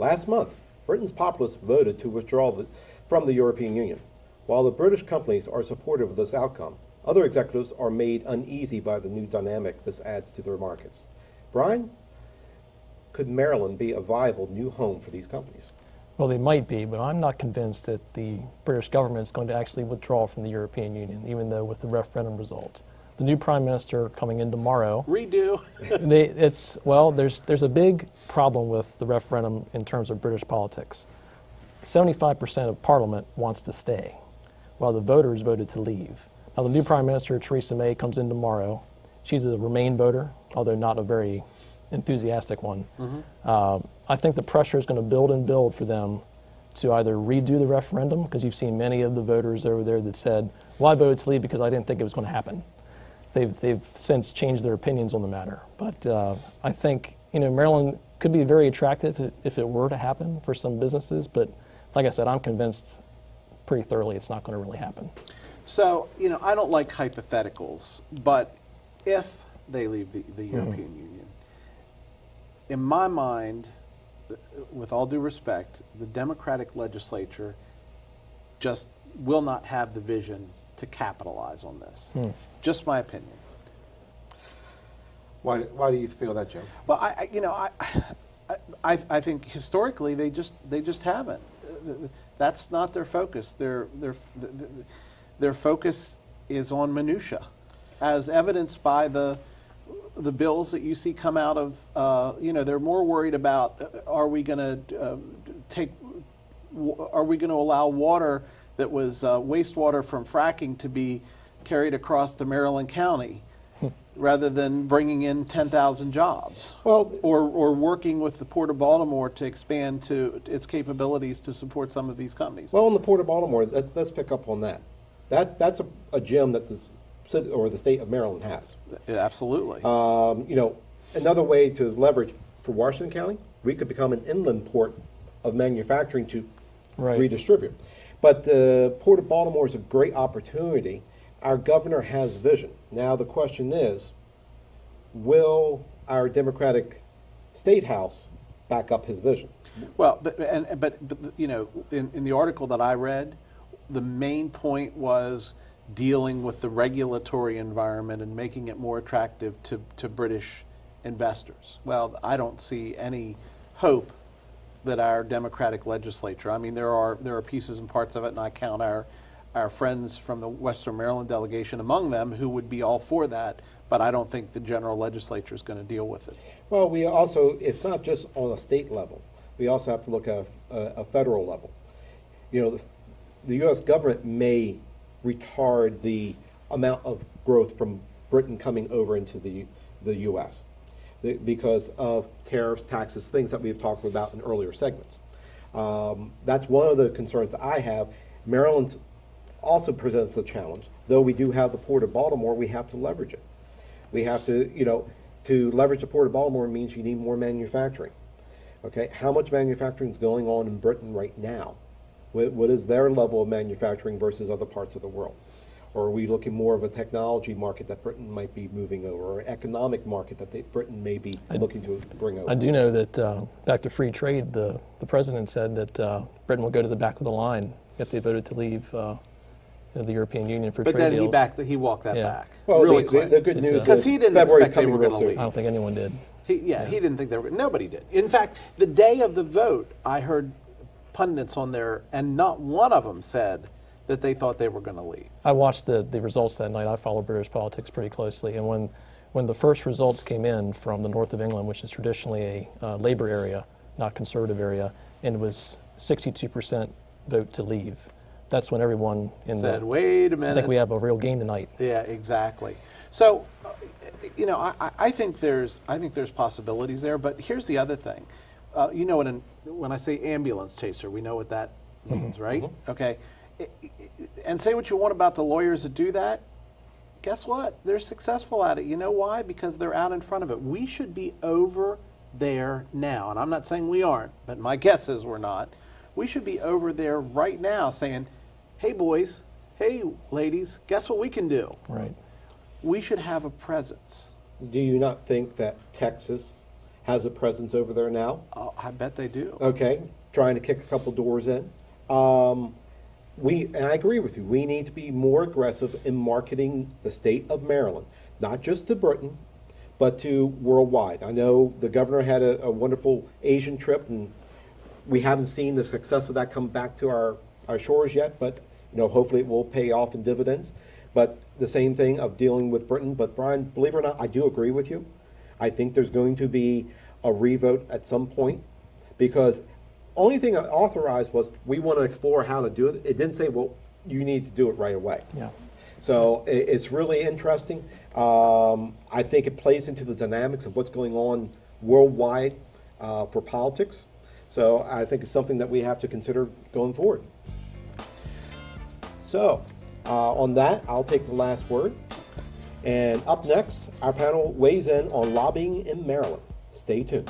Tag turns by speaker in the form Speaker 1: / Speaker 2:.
Speaker 1: Last month, Britain's populace voted to withdraw from the European Union. While the British companies are supportive of this outcome, other executives are made uneasy by the new dynamic this adds to their markets. Brian, could Maryland be a viable new home for these companies?
Speaker 2: Well, they might be, but I'm not convinced that the British government is going to actually withdraw from the European Union, even though with the referendum result. The new Prime Minister coming in tomorrow.
Speaker 3: Redo.
Speaker 2: There's a big problem with the referendum in terms of British politics. 75% of Parliament wants to stay, while the voters voted to leave. Now, the new Prime Minister, Theresa May, comes in tomorrow. She's a Remain voter, although not a very enthusiastic one. I think the pressure is going to build and build for them to either redo the referendum, because you've seen many of the voters over there that said, well, I voted to leave because I didn't think it was going to happen. They've since changed their opinions on the matter. But I think Maryland could be very attractive if it were to happen for some businesses. But like I said, I'm convinced pretty thoroughly it's not going to really happen.
Speaker 3: So, I don't like hypotheticals, but if they leave the European Union, in my mind, with all due respect, the Democratic legislature just will not have the vision to capitalize on this. Just my opinion.
Speaker 1: Why do you feel that, Jim?
Speaker 3: Well, I think historically they just haven't. That's not their focus. Their focus is on minutia, as evidenced by the bills that you see come out of. They're more worried about are we going to allow water that was wastewater from fracking to be carried across to Maryland County, rather than bringing in 10,000 jobs, or working with the Port of Baltimore to expand to its capabilities to support some of these companies.
Speaker 1: Well, in the Port of Baltimore, let's pick up on that. That's a gem that the state of Maryland has.
Speaker 3: Absolutely.
Speaker 1: Another way to leverage for Washington County, we could become an inland port of manufacturing to redistribute. But the Port of Baltimore is a great opportunity. Our governor has vision. Now the question is, will our Democratic State House back up his vision?
Speaker 3: Well, but in the article that I read, the main point was dealing with the regulatory environment and making it more attractive to British investors. Well, I don't see any hope that our Democratic legislature, there are pieces and parts of it, and I count our friends from the Western Maryland delegation among them who would be all for that, but I don't think the general legislature is going to deal with it.
Speaker 1: Well, it's not just on a state level. We also have to look at a federal level. The U.S. government may retard the amount of growth from Britain coming over into the U.S. Because of tariffs, taxes, things that we've talked about in earlier segments. That's one of the concerns I have. Maryland's also presents a challenge. Though we do have the Port of Baltimore, we have to leverage it. We have to, to leverage the Port of Baltimore means you need more manufacturing. Okay, how much manufacturing is going on in Britain right now? What is their level of manufacturing versus other parts of the world? Or are we looking more of a technology market that Britain might be moving over, or an economic market that Britain may be looking to bring over?
Speaker 2: I do know that back to free trade, the president said that Britain will go to the back of the line if they voted to leave the European Union for trade deals.
Speaker 3: But then he walked that back.
Speaker 1: Well,
Speaker 3: really
Speaker 1: the good news is
Speaker 3: because he didn't expect they were going to leave.
Speaker 2: I don't think anyone did.
Speaker 3: He didn't think they were. Nobody did. In fact, the day of the vote, I heard pundits on there, and not one of them said that they thought they were going to leave.
Speaker 2: I watched the results that night. I follow British politics pretty closely, and when the first results came in from the north of England, which is traditionally a Labour area, not Conservative area, and it was 62% vote to leave. That's when everyone
Speaker 3: said, "Wait a minute!
Speaker 2: I think we have a real game tonight."
Speaker 3: Yeah, exactly. So, I think there's possibilities there. But here's the other thing. When I say ambulance chaser, we know what that means, right? Okay. And say what you want about the lawyers that do that. Guess what? They're successful at it. You know why? Because they're out in front of it. We should be over there now. And I'm not saying we aren't, but my guess is we're not. We should be over there right now saying, hey, boys, hey, ladies, guess what we can do?
Speaker 2: Right.
Speaker 3: We should have a presence.
Speaker 1: Do you not think that Texas has a presence over there now.
Speaker 3: Oh, I bet they do.
Speaker 1: Okay, trying to kick a couple doors in. And I agree with you, we need to be more aggressive in marketing the state of Maryland, not just to Britain, but to worldwide. I know the governor had a wonderful Asian trip, and we haven't seen the success of that come back to our shores yet, but hopefully it will pay off in dividends. But the same thing of dealing with Britain. But Brian, believe it or not, I do agree with you. I think there's going to be a revote at some point, because only thing I authorized was we want to explore how to do it. It didn't say, well, you need to do it right away.
Speaker 2: Yeah.
Speaker 1: So it's really interesting. I think it plays into the dynamics of what's going on worldwide for politics. So I think it's something that we have to consider going forward. So on that, I'll take the last word. And up next, our panel weighs in on lobbying in Maryland. Stay tuned.